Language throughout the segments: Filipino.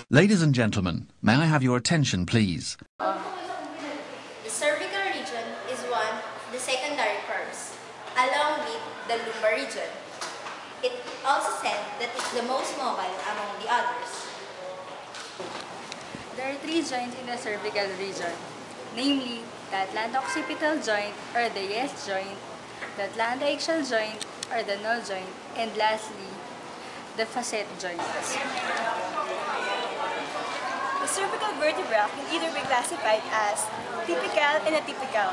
Ladies and gentlemen, may I have your attention, please? The cervical region is one of the secondary curves, along with the lumbar region. It also said that it's the most mobile among the others. There are three joints in the cervical region, namely the atlanto-occipital joint or the yes joint, the atlantoaxial joint or the null joint, and lastly, the facet joints. The cervical vertebra can either be classified as typical and atypical.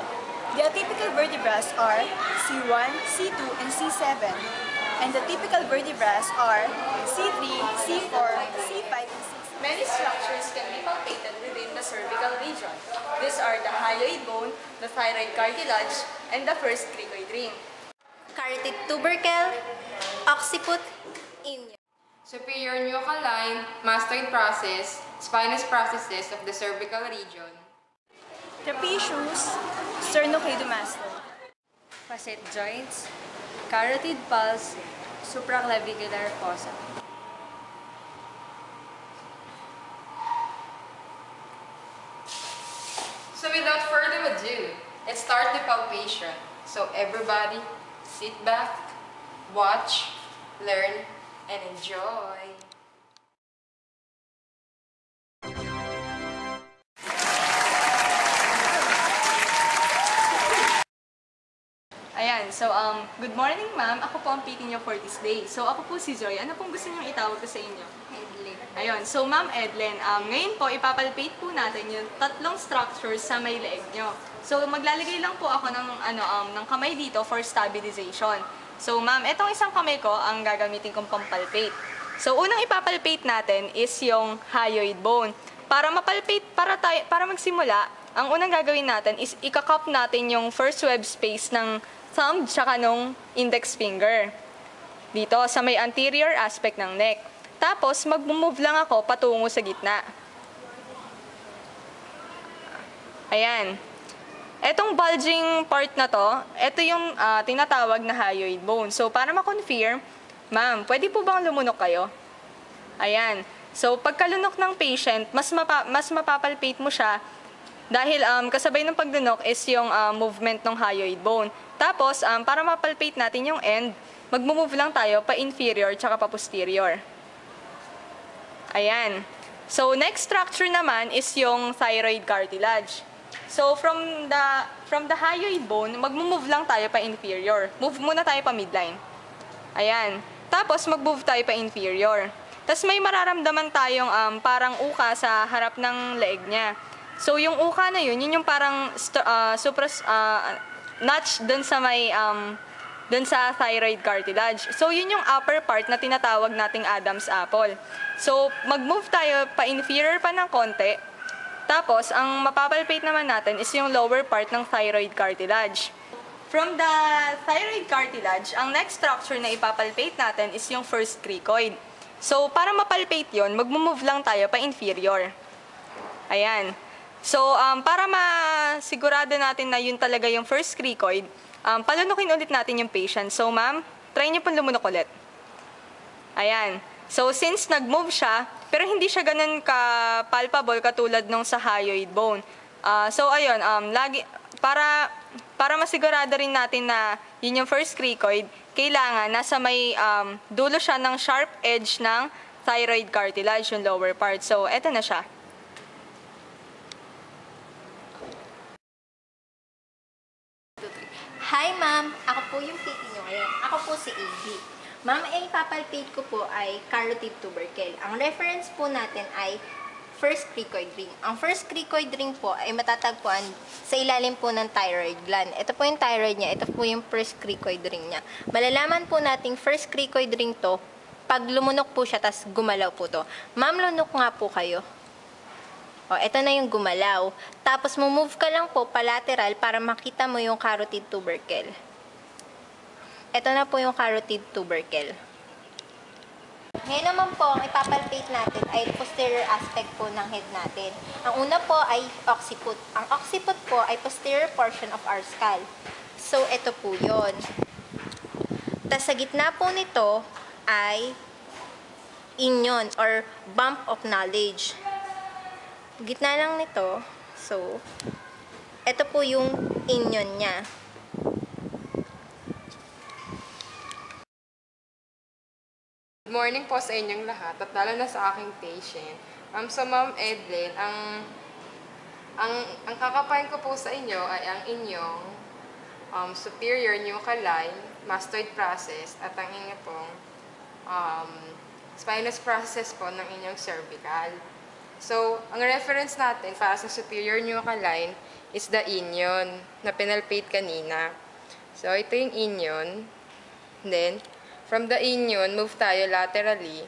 The atypical vertebrae are C1, C2, and C7, and the typical vertebrae are C3, C4, C5, and C6. Many structures can be palpated within the cervical region. These are the hyoid bone, the thyroid cartilage, and the first cricoid ring. Carotid tubercle, occiput, ilium. Superior nuchal line, mastoid process, spinous processes of the cervical region. Trapezius, sternocleidomastoid. Facet joints, carotid pulse, supraclavicular fossa. So without further ado, let's start the palpation. So everybody, sit back, watch, learn, and enjoy. Ayan, so good morning ma'am. Ako po ang PT niyo for this day. So ako po si Joy. Ano pong gusto niyong itawag ko sa inyo? Edlin. Ayun, so ma'am Edlen, ngayon po ipapalpate po natin yung tatlong structures sa may leeg nyo. So maglalagay lang po ako ng kamay dito for stabilization. So ma'am, itong isang kamay ko ang gagamitin kong pampalpate. So unang ipapalpate natin is yung hyoid bone. Para magsimula, ang unang gagawin natin is ikakap natin yung first web space ng thumb tsaka nung index finger. Dito sa may anterior aspect ng neck. Tapos mag-move lang ako patungo sa gitna. Ayan. Etong bulging part na to, ito yung tinatawag na hyoid bone. So, para ma-confirm, ma'am, pwede po bang lumunok kayo? Ayan. So, pagkalunok ng patient, mas mapapalpate mo siya dahil kasabay ng paglunok is yung movement ng hyoid bone. Tapos, para mapalpate natin yung end, mag-move lang tayo pa inferior tsaka pa posterior. Ayan. So, next structure naman is yung thyroid cartilage. So, from the hyoid bone, mag-move lang tayo pa inferior. Move muna tayo pa midline. Ayan. Tapos, mag-move tayo pa inferior. Tapos, may mararamdaman tayong parang uka sa harap ng leeg niya. So, yung uka na yun yung parang notch dun sa may, dun sa thyroid cartilage. So, yun yung upper part na tinatawag nating Adam's apple. So, mag-move tayo pa inferior pa ng konti. Tapos, ang mapapalpate naman natin is yung lower part ng thyroid cartilage. From the thyroid cartilage, ang next structure na ipapalpate natin is yung first cricoid. So, para mapalpate yun, mag-move lang tayo pa inferior. Ayan. So, para masigurado natin na yun talaga yung first cricoid, palunukin ulit natin yung patient. So, ma'am, try niyo pong lumunok ulit. Ayan. So, since nag-move siya, pero hindi siya ganun ka-palpable katulad nung sa hyoid bone. So, ayun, para masigurado rin natin na yun yung first cricoid, kailangan nasa may dulo siya ng sharp edge ng thyroid cartilage, yung lower part. So, eto na siya. Hi ma'am, ako po yung PT nyo ngayon. Ako po si AB. Ma'am, ang ipapalpate ko po ay carotid tubercle. Ang reference po natin ay first cricoid ring. Ang first cricoid ring po ay matatagpuan sa ilalim po ng thyroid gland. Ito po yung thyroid niya, ito po yung first cricoid ring niya. Malalaman po nating first cricoid ring to pag lumunok po siya, tas gumalaw po to. Ma'am, lunok nga po kayo. O, ito na yung gumalaw. Tapos, move ka lang po palateral para makita mo yung carotid tubercle. Ito na po yung carotid tubercle. Ngayon naman po, ang ipapalpate natin ay posterior aspect po ng head natin. Ang una po ay occiput. Ang occiput po ay posterior portion of our skull. So, ito po yun. Tapos, sa gitna po nito ay inyon or bump of knowledge. Gitna lang nito. So, ito po yung inyon niya. Good morning po sa inyong lahat at lalo na sa aking patient. So Ma'am Edlin, ang kakapain ko po sa inyo ay ang inyong superior nuchaline mastoid process at ang inyong pong spinous process po ng inyong cervical. So, ang reference natin para sa superior nuchaline is the inyon na pinalpate kanina. So, ito yung inyon. Then, from the inyon, move tayo laterally.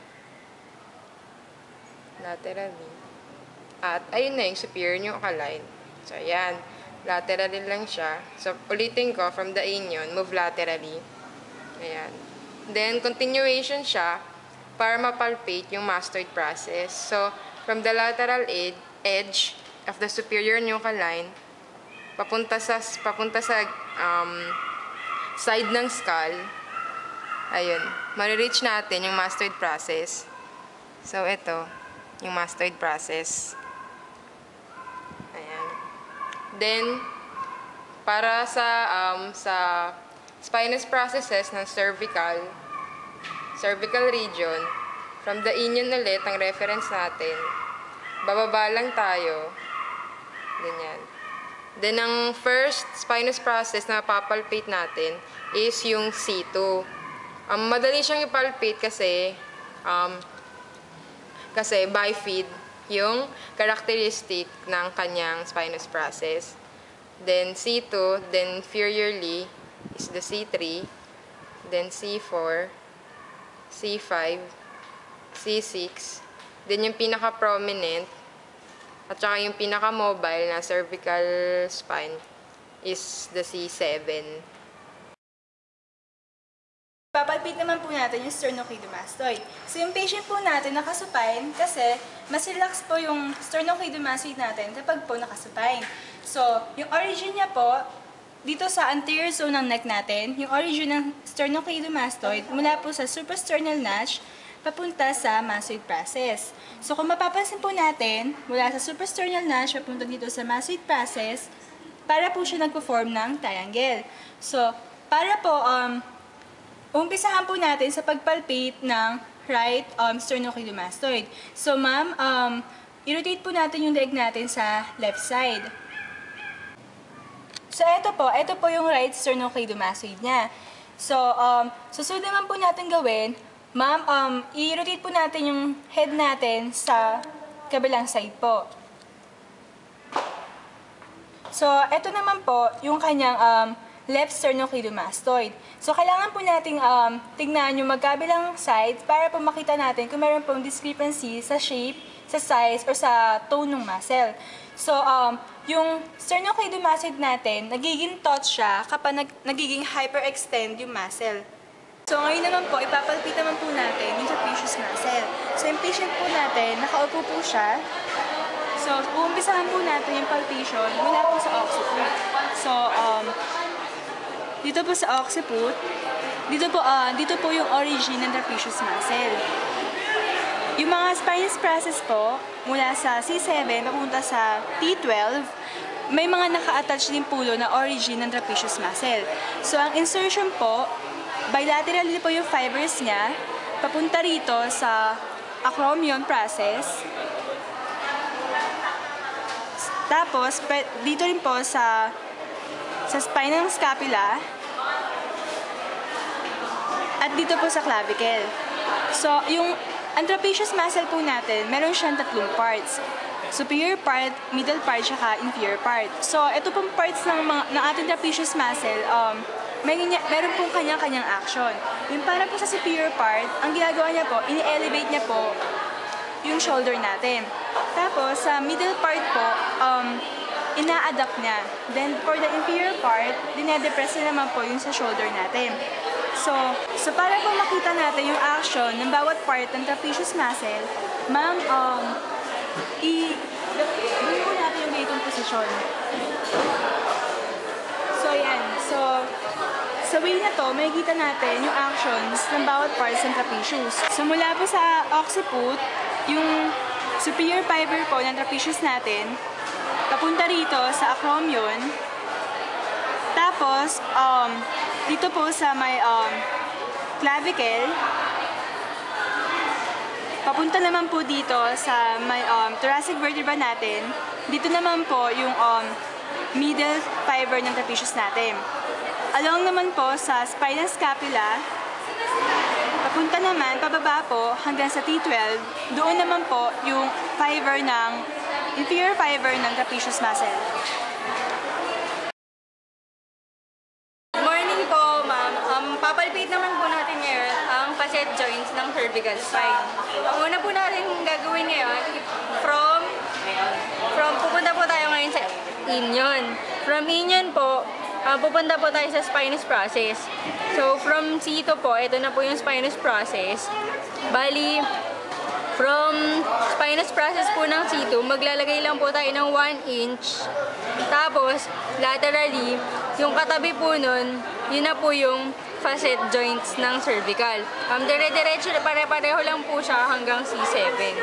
At ayun na yung superior nuchaline. So, ayan. Laterally lang siya. So, ulitin ko, from the inyon, move laterally. Ayan. Then, continuation siya para mapalpate yung mastoid process. So, from the lateral edge of the superior nuchaline, papunta sa side ng skull, ayun, marireach natin yung mastoid process. So, ito, yung mastoid process. Ayan. Then, para sa spinous processes ng cervical region, from the inyon ulit, ang reference natin, bababa lang tayo. Ganyan. Then, ang first spinous process na papalpate natin is yung C2. Madali siyang ipalpate kasi bifid yung characteristic ng kanyang spinous process. Then, C2, then inferiorly is the C3, then C4, C5, C6, then yung pinaka-prominent at saka yung pinaka-mobile na cervical spine is the C7. Papalpate naman po natin yung sternocleidomastoid. So yung patient po natin nakasupine kasi mas relax po yung sternocleidomastoid natin kapag po nakasupine. So yung origin niya po, dito sa anterior zone ng neck natin, yung origin ng sternocleidomastoid mula po sa suprasternal notch papunta sa mastoid process. So kung mapapansin po natin, mula sa suprasternal notch papunta dito sa mastoid process, para po siya nagpo-form ng triangle. So para po umpisahan po natin sa pagpalpate ng right sternocleidomastoid. So ma'am, i-rotate po natin yung leg natin sa left side. So ito po yung right sternocleidomastoid niya. So susunod naman po natin gawin, ma'am, i-rotate po natin yung head natin sa kabilang side po. So ito naman po yung kanyang left sternocleidomastoid. So kailangan po nating tignan yung magkabilang sides para po makita natin kung meron pong discrepancy sa shape, sa size, or sa tone ng muscle. So yung sternocleidomastoid natin, nagiging taut siya kapag nagiging hyperextend yung muscle. So ngayon naman po, ipapalpate naman po natin yung trapezius muscle. So yung patient po natin, nakaupo po siya. So uumpisahan po natin yung palpation mula po sa occiput. So dito po sa occiput, dito po yung origin ng trapezius muscle. Yung mga spinous process po, mula sa C7 papunta sa T12, may mga naka-attach din po na origin ng trapezius muscle. So ang insertion po, bilaterally po yung fibers niya, papunta rito sa acromion process. Tapos, dito rin po sa spine ng scapula. At dito po sa clavicle. So, ang trapezius muscle po natin, meron siyang tatlong parts. Superior part, middle part, saka inferior part. So, ito pong parts ng ating trapezius muscle, meron pong kanyang-kanyang action. Yung para po sa superior part, ang ginagawa niya po, ini-elevate niya po yung shoulder natin. Tapos, sa middle part po, ina-adapt niya. Then, for the inferior part, dinedepress niya naman po yung sa shoulder natin. So para po makita natin yung action ng bawat part ng trapezius muscle, ma'am, gawin po natin yung ganitong posisyon. So, yan. So Sa way na to, makikita natin yung actions ng bawat parts ng trapezius. So mula po sa occiput, yung superior fiber po ng trapezius natin, papunta rito sa acromion. Tapos, dito po sa may clavicle, papunta naman po dito sa may thoracic vertebra natin. Dito naman po yung middle fiber ng trapezius natin. Along naman po sa spinal scapula, papunta naman, pababa po hanggang sa T12. Doon naman po yung fiber ng, inferior fiber ng trapezius muscle. Good morning po, ma'am. Papalpate naman po natin ngayon ang facet joints ng cervical spine. Ang una po natin gagawin ngayon, from pupunta po tayo ngayon sa inion. From inion po, pupunta po tayo sa spinous process. So, from C2 po, ito na po yung spinous process. Bali, from spinous process po ng C2, maglalagay lang po tayo ng 1 inch. Tapos, laterally, yung katabi po nun, yun na po yung facet joints ng cervical. Dire-diretso, pare-pareho lang po siya hanggang C7.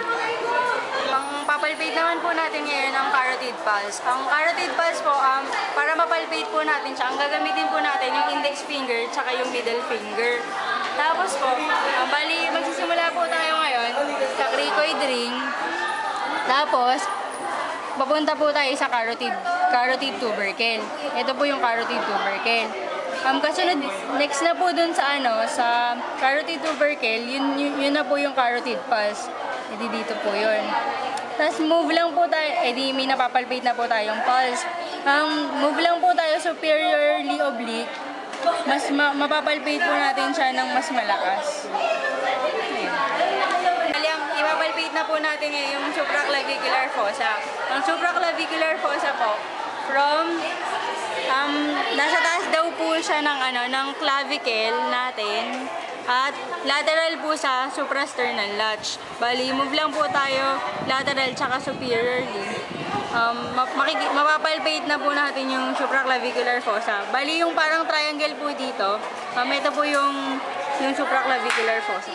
Ang papalpate naman po natin ngayon ang carotid pulse. Ang carotid pulse po, para mapalpate po natin siya, ang gagamitin po natin yung index finger tsaka yung middle finger. Tapos po, bali, magsisimula po tayo ngayon sa cricoid ring. Tapos, papunta po tayo sa carotid tubercle. Ito po yung carotid tubercle. Kasunod, next na po dun sa sa carotid tubercle, yun na po yung carotid pulse. Edi dito po yun. Tapos move lang po tayo, edi may napapalpate na po tayong pulse. Move lang po tayo superiorly oblique. Mas mapapalpate po natin siya ng mas malakas. Ipapalpate na po natin ngayon yung supraclavicular fossa. Ang supraclavicular fossa po, from nasa taas daw po siya ng clavicle natin at lateral po sa suprasternal latch. Bali, move lang po tayo lateral tsaka superiorly. Mapapalpate na po natin yung supraclavicular fossa. Bali, yung parang triangle po dito, ito po yung supraclavicular fossa.